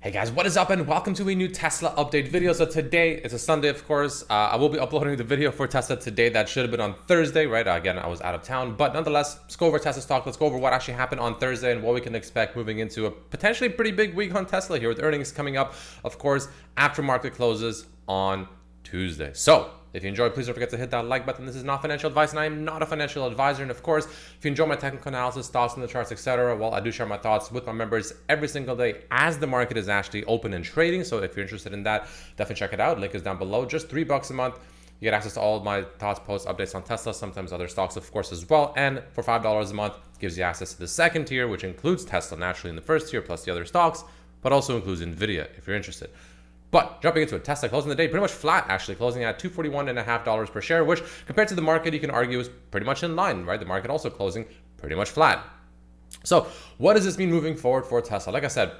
Hey guys, what is up and welcome to a new Tesla update video. So today, it's a Sunday of course, I will be uploading the video for Tesla today. That should have been on Thursday, right? Again, I was out of town, but nonetheless, let's go over Tesla stock. Let's go over what actually happened on Thursday and what we can expect moving into a potentially pretty big week on Tesla here with earnings coming up, of course, after market closes on Tuesday. So if you enjoyed, please don't forget to hit that like button. This is not financial advice and I am not a financial advisor. And of course, if you enjoy my technical analysis, thoughts on the charts, etc., well, I do share my thoughts with my members every single day as the market is actually open and trading. So if you're interested in that, definitely check it out. Link is down below. Just $3 a month. You get access to all of my thoughts, posts, updates on Tesla, sometimes other stocks, of course, as well. And for $5 a month, it gives you access to the second tier, which includes Tesla naturally in the first tier, plus the other stocks, but also includes NVDA if you're interested. But jumping into it, Tesla closing the day pretty much flat, actually closing at $241.50 per share, which compared to the market, you can argue is pretty much in line, right? The market also closing pretty much flat. So what does this mean moving forward for Tesla? Like I said,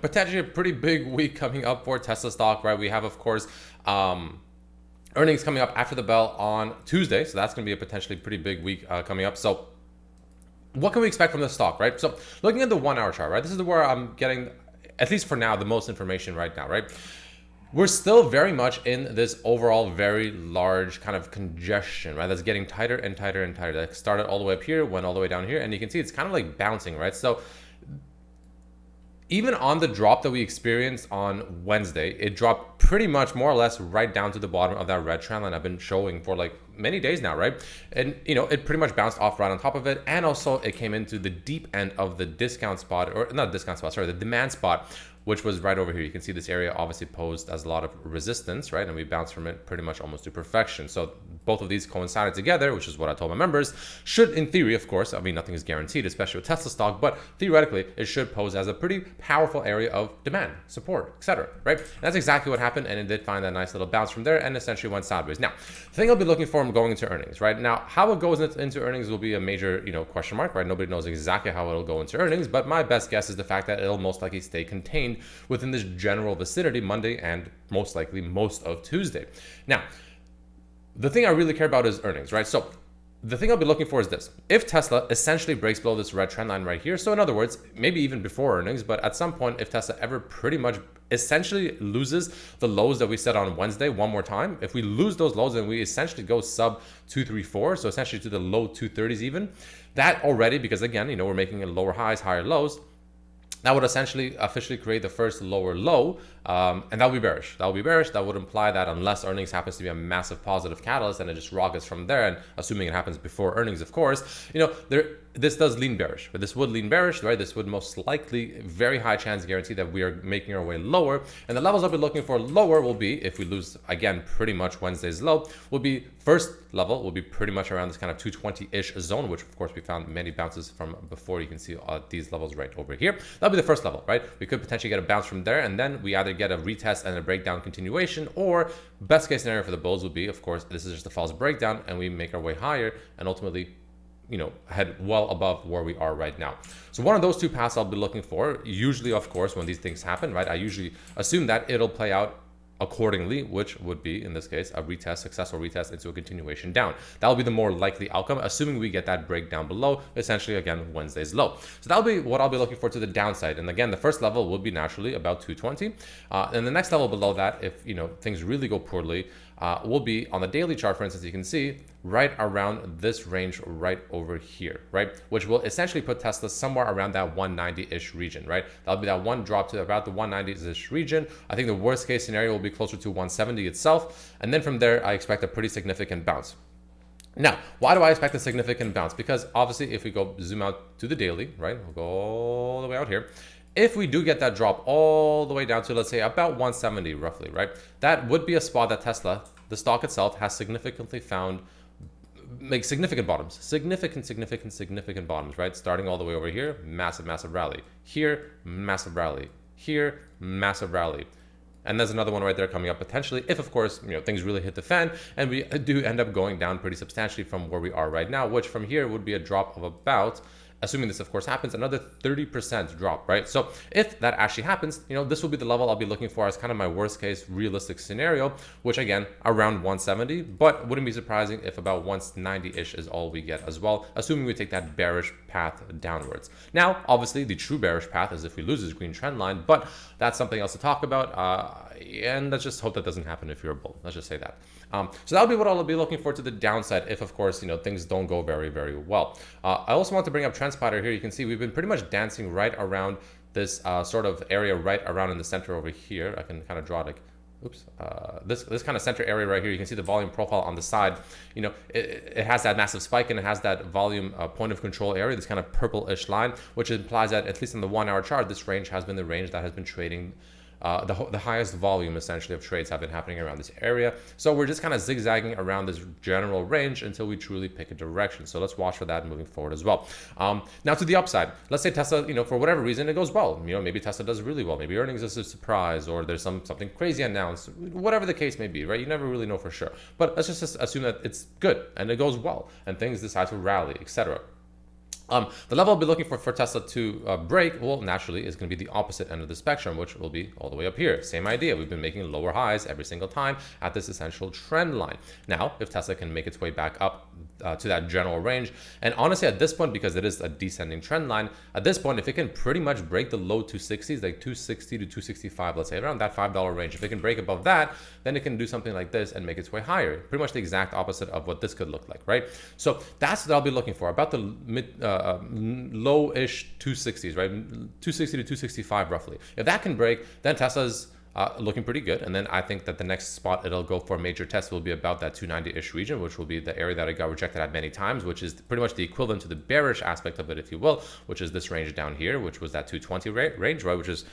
potentially a pretty big week coming up for Tesla stock, right? We have, of course, earnings coming up after the bell on Tuesday. So that's going to be a potentially pretty big week coming up. So what can we expect from the stock, right? So looking at the 1 hour chart, right? This is where I'm getting, at least for now, the most information right now, right? We're still very much in this overall very large kind of congestion, right? That's getting tighter and tighter and tighter. That started all the way up here, went all the way down here, and you can see it's kind of like bouncing, right? So even on the drop that we experienced on Wednesday, it dropped pretty much more or less right down to the bottom of that red trend line I've been showing for like many days now, right? And it pretty much bounced off right on top of it. And also it came into the deep end of the discount spot, or not discount spot, sorry, the demand spot, which was right over here. You can see this area obviously posed as a lot of resistance, right? And we bounced from it pretty much almost to perfection. So both of these coincided together, which is what I told my members, should in theory, of course, I mean, nothing is guaranteed, especially with Tesla stock, but theoretically, it should pose as a pretty powerful area of demand, support, etc., right? And that's exactly what happened. And it did find that nice little bounce from there and essentially went sideways. Now, the thing I'll be looking for going into earnings, right? Now, how it goes into earnings will be a major, question mark, right? Nobody knows exactly how it'll go into earnings, but my best guess is the fact that it'll most likely stay contained within this general vicinity Monday and most likely most of Tuesday. Now, the thing I really care about is earnings, right? So the thing I'll be looking for is this. If Tesla essentially breaks below this red trend line right here, so in other words, maybe even before earnings, but at some point, if Tesla ever pretty much essentially loses the lows that we set on Wednesday one more time, if we lose those lows and we essentially go sub 234, so essentially to the low 230s even, that already, because again, we're making it lower highs, higher lows, that would essentially officially create the first lower low, and that would be bearish. That would be bearish. That would imply that unless earnings happens to be a massive positive catalyst and it just rockets from there, and assuming it happens before earnings, of course, this does lean bearish. But this would lean bearish, right? This would most likely, very high chance guarantee that we are making our way lower. And the levels I'll be looking for lower will be, if we lose, again, pretty much Wednesday's low, will be first level will be pretty much around this kind of 220-ish zone, which of course we found many bounces from before. You can see these levels right over here. That'll be the first level, right? We could potentially get a bounce from there, and then we either get a retest and a breakdown continuation, or best case scenario for the bulls would be, of course, this is just a false breakdown and we make our way higher and ultimately head well above where we are right now. So one of those two paths I'll be looking for. Usually, of course, when these things happen, right, I usually assume that it'll play out accordingly, which would be, in this case, a retest, successful retest into a continuation down. That'll be the more likely outcome, assuming we get that breakdown below, essentially, again, Wednesday's low. So that'll be what I'll be looking for to the downside. And again, the first level will be naturally about 220. And the next level below that, if, things really go poorly, will be on the daily chart, for instance, you can see right around this range right over here, right? Which will essentially put Tesla somewhere around that 190-ish region, right? That'll be that one drop to about the 190-ish region. I think the worst case scenario will be closer to 170 itself. And then from there, I expect a pretty significant bounce. Now, why do I expect a significant bounce? Because obviously, if we go zoom out to the daily, right? We'll go all the way out here. If we do get that drop all the way down to, let's say, about 170 roughly, right? That would be a spot that Tesla, the stock itself, has significantly found, make significant bottoms, significant bottoms, right? Starting all the way over here, massive rally. Here, massive rally. Here, massive rally. And there's another one right there coming up potentially if, of course, things really hit the fan and we do end up going down pretty substantially from where we are right now, which from here would be a drop of about assuming this of course happens, another 30% drop, right? So if that actually happens, this will be the level I'll be looking for as kind of my worst case realistic scenario, which again, around 170, but wouldn't be surprising if about 190-ish is all we get as well, assuming we take that bearish path downwards. Now, obviously the true bearish path is if we lose this green trend line, but that's something else to talk about. And let's just hope that doesn't happen if you're a bull. Let's just say that. So that'll be what I'll be looking for to the downside if, of course, things don't go very, very well. I also want to bring up trend spider here. You can see we've been pretty much dancing right around this sort of area right around in the center over here. I can kind of draw like, oops, this kind of center area right here. You can see the volume profile on the side. It has that massive spike and it has that volume point of control area, this kind of purple-ish line, which implies that at least in the 1 hour chart, this range has been the range that has been trading. The highest volume essentially of trades have been happening around this area. So we're just kind of zigzagging around this general range until we truly pick a direction. So let's watch for that moving forward as well. Now to the upside, let's say Tesla, for whatever reason it goes well. Maybe Tesla does really well. Maybe earnings is a surprise, or there's something crazy announced. Whatever the case may be, right? You never really know for sure. But let's just assume that it's good and it goes well and things decide to rally, etc. The level I'll be looking for Tesla to break, well, naturally, is going to be the opposite end of the spectrum, which will be all the way up here. Same idea. We've been making lower highs every single time at this essential trend line. Now, if Tesla can make its way back up to that general range, and honestly, at this point, because it is a descending trend line, at this point, if it can pretty much break the low 260s, like 260 to 265, let's say, around that $5 range, if it can break above that, then it can do something like this and make its way higher. Pretty much the exact opposite of what this could look like, right? So that's what I'll be looking for, about the low-ish 260s, right? 260 to 265 roughly. If that can break, then Tesla's looking pretty good. And then I think that the next spot it'll go for a major test will be about that 290-ish region, which will be the area that it got rejected at many times, which is pretty much the equivalent to the bearish aspect of it, if you will, which is this range down here, which was that 220 range, right? Which is,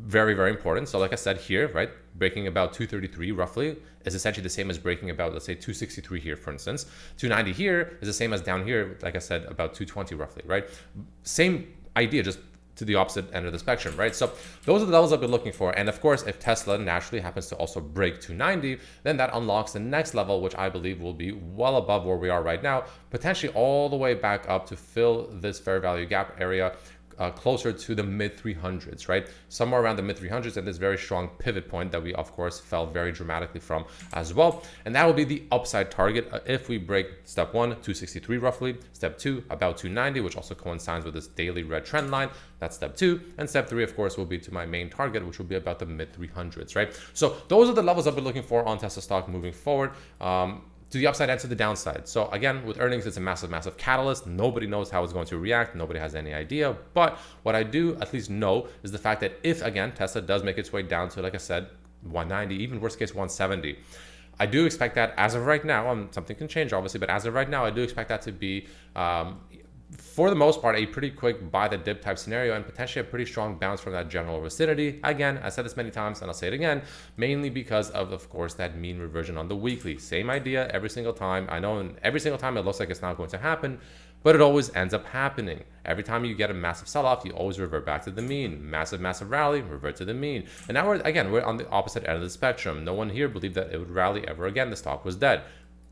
very, very important. So like I said here, right, breaking about 233 roughly is essentially the same as breaking about, let's say, 263 here, for instance. 290 here is the same as down here, like I said, about 220 roughly, right? Same idea, just to the opposite end of the spectrum, right? So those are the levels I've been looking for. And of course, if Tesla naturally happens to also break 290, then that unlocks the next level, which I believe will be well above where we are right now, potentially all the way back up to fill this fair value gap area, closer to the mid 300s, right? Somewhere around the mid 300s, and this very strong pivot point that we of course fell very dramatically from as well. And that will be the upside target if we break step 1, 263 roughly, step 2, about 290, which also coincides with this daily red trend line. That's step 2. And step 3, of course, will be to my main target, which will be about the mid 300s, right? So those are the levels I've been looking for on Tesla stock moving forward. To the upside and to the downside. So again, with earnings, it's a massive, massive catalyst. Nobody knows how it's going to react. Nobody has any idea. But what I do at least know is the fact that if, again, Tesla does make its way down to, like I said, 190, even worst case 170, I do expect that as of right now, something can change obviously, but as of right now, I do expect that to be, for the most part, a pretty quick buy the dip type scenario and potentially a pretty strong bounce from that general vicinity. Again, I said this many times and I'll say it again, mainly because of course, that mean reversion on the weekly. Same idea every single time. I know every single time it looks like it's not going to happen, but it always ends up happening. Every time you get a massive sell-off, you always revert back to the mean. Massive, massive rally, revert to the mean. And now we're on the opposite end of the spectrum. No one here believed that it would rally ever again. The stock was dead.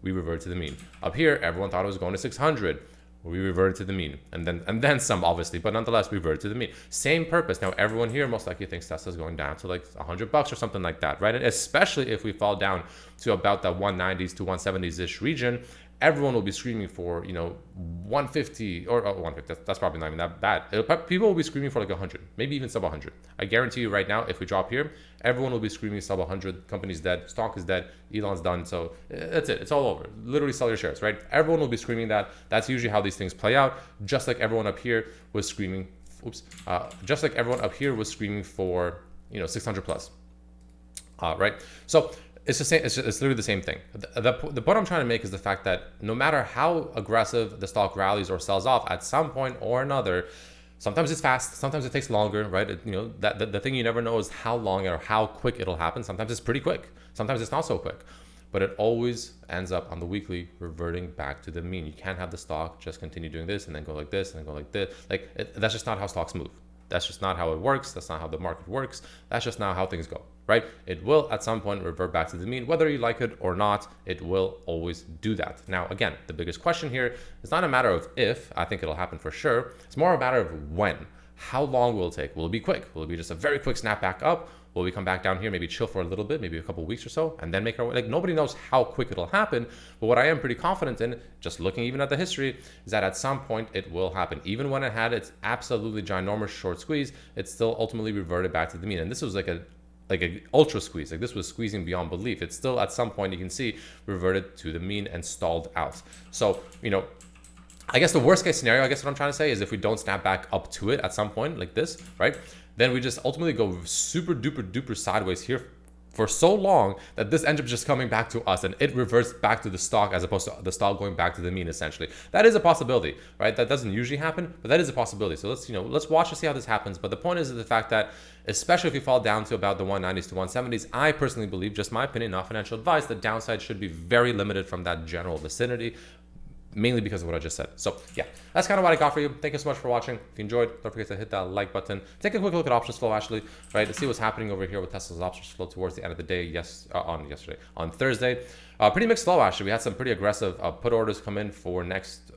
We reverted to the mean. Up here, everyone thought it was going to 600. We reverted to the mean, and then some, obviously, but nonetheless, we reverted to the mean. Same purpose. Now, everyone here most likely thinks Tesla's going down to like $100 or something like that, right? And especially if we fall down to about the 190s to 170s-ish region, everyone will be screaming for, 150 or 150. That's probably not even that bad. People will be screaming for like 100, maybe even sub 100. I guarantee you right now, if we drop here, everyone will be screaming sub 100. Company's dead, stock is dead, Elon's done. So that's it. It's all over. Literally sell your shares, right? Everyone will be screaming that. That's usually how these things play out. Just like everyone up here was screaming. Just like everyone up here was screaming for 600 plus. Right. So. It's the same. It's literally the same thing. The point I'm trying to make is the fact that no matter how aggressive the stock rallies or sells off, at some point or another, sometimes it's fast, sometimes it takes longer, right? The thing you never know is how long or how quick it'll happen. Sometimes it's pretty quick. Sometimes it's not so quick. But it always ends up on the weekly reverting back to the mean. You can't have the stock just continue doing this and then go like this and then go like this. That's just not how stocks move. That's just not how it works. That's not how the market works. That's just not how things go, right? It will at some point revert back to the mean, whether you like it or not. It will always do that. Now, again, the biggest question here is not a matter of if. I think it'll happen for sure. It's more a matter of when. How long will it take? Will it be quick? Will it be just a very quick snap back up? Will we come back down here, maybe chill for a little bit, maybe a couple weeks or so, and then make our way? Like, nobody knows how quick it'll happen. But what I am pretty confident in, just looking even at the history, is that at some point it will happen. Even when it had its absolutely ginormous short squeeze, it still ultimately reverted back to the mean. And this was like a ultra squeeze. Like, this was squeezing beyond belief. It's still at some point, you can see, reverted to the mean and stalled out. So, you know, I guess the worst case scenario, I guess what I'm trying to say, is if we don't snap back up to it at some point like this, right? Then we just ultimately go super duper duper sideways here for so long that this ends up just coming back to us and it reverts back to the stock as opposed to the stock going back to the mean, essentially. That is a possibility, right? That doesn't usually happen, but that is a possibility. So let's watch to see how this happens. But the point is the fact that, especially if you fall down to about the 190s to 170s, I personally believe, just my opinion, not financial advice, the downside should be very limited from that general vicinity, mainly because of what I just said. So yeah, that's kind of what I got for you. Thank you so much for watching. If you enjoyed, don't forget to hit that like button. Take a quick look at options flow, actually, right, to see what's happening over here with Tesla's options flow towards the end of the day. On Thursday, pretty mixed flow, actually. We had some pretty aggressive put orders come in for next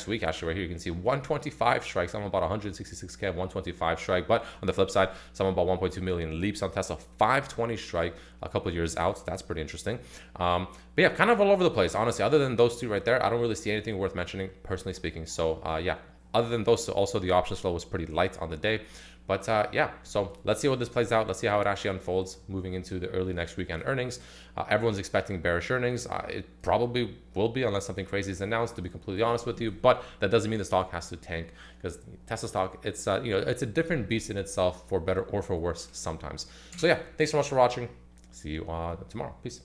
week, actually. Right here you can see 125 strikes. Some about 166k 125 strike, but on the flip side, some about 1.2 million leaps on Tesla, 520 strike a couple of years out. That's pretty interesting. But yeah, kind of all over the place, honestly. Other than those two right there, I don't really see anything worth mentioning, personally speaking. So yeah, other than those, also the options flow was pretty light on the day. But yeah, so let's see what this plays out. Let's see how it actually unfolds moving into the early next weekend earnings. Everyone's expecting bearish earnings. It probably will be, unless something crazy is announced, to be completely honest with you. But that doesn't mean the stock has to tank, because Tesla stock, it's it's a different beast in itself, for better or for worse sometimes. So yeah, thanks so much for watching. See you tomorrow. Peace.